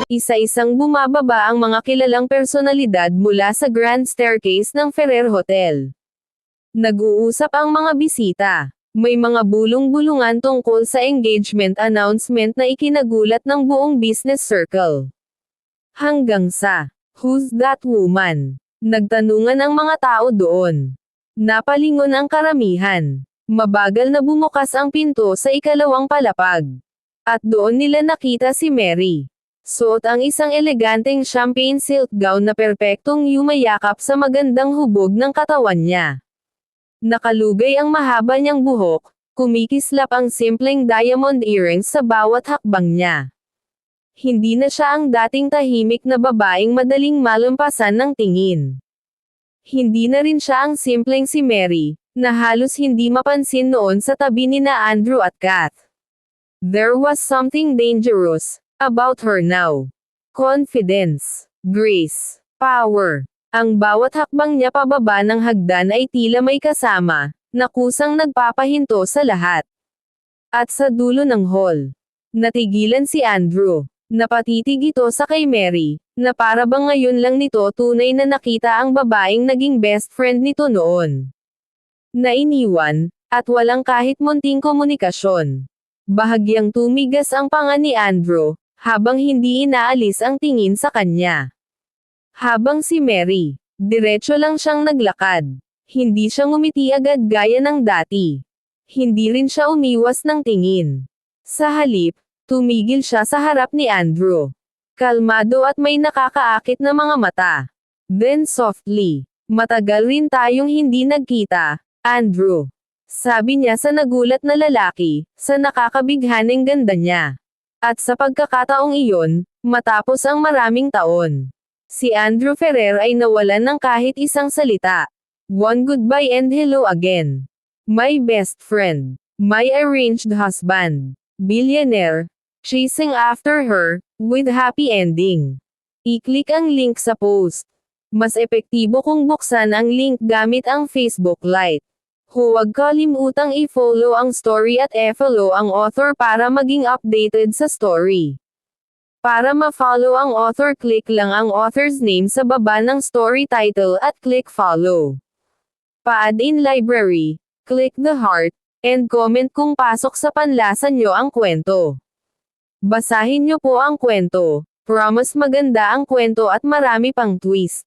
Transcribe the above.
Isa-isang bumababa ang mga kilalang personalidad mula sa Grand Staircase ng Ferrer Hotel. Nag-uusap ang mga bisita. May mga bulong-bulungan tungkol sa engagement announcement na ikinagulat ng buong business circle. Hanggang sa, "Who's that woman?" Nagtanungan ang mga tao doon. Napalingon ang karamihan. Mabagal na bumukas ang pinto sa ikalawang palapag. At doon nila nakita si Mary. Suot ang isang eleganteng champagne silk gown na perpektong yumayakap sa magandang hubog ng katawan niya. Nakalugay ang mahaba niyang buhok, kumikislap ang simpleng diamond earrings sa bawat hakbang niya. Hindi na siya ang dating tahimik na babaeng madaling malampasan ng tingin. Hindi na rin siya ang simpleng si Mary, na halos hindi mapansin noon sa tabi ni na Andrew at Kath. There was something dangerous about her now. Confidence, grace, power. Ang bawat hakbang niya pababa ng hagdan ay tila may kasama, na kusang nagpapahinto sa lahat. At sa dulo ng hall, natigilan si Andrew. Napatitig ito sa kay Mary, na para bang ngayon lang nito tunay na nakita ang babaeng naging best friend nito noon. Nainiwan, at walang kahit munting komunikasyon. Bahagyang tumigas ang panga ni Andrew, habang hindi inaalis ang tingin sa kanya. Habang si Mary, diretso lang siyang naglakad. Hindi siya ngumiti agad gaya ng dati. Hindi rin siya umiwas ng tingin. Sa halip, tumigil siya sa harap ni Andrew. Kalmado at may nakakaakit na mga mata. Then softly, "Matagal rin tayong hindi nagkita, Andrew." Sabi niya sa nagulat na lalaki, sa nakakabighaning ganda niya. At sa pagkakataong iyon, matapos ang maraming taon, si Andrew Ferrer ay nawalan ng kahit isang salita. One goodbye and hello again. My best friend. My arranged husband. Billionaire. Chasing after her, with happy ending. I-click ang link sa post. Mas epektibo kung buksan ang link gamit ang Facebook Lite. Huwag kalimutang i-follow ang story at i-follow ang author para maging updated sa story. Para ma-follow ang author, click lang ang author's name sa baba ng story title at click follow. Pa-add in library, click the heart, and comment kung pasok sa panlasa nyo ang kwento. Basahin nyo po ang kwento. Promise maganda ang kwento at marami pang twist.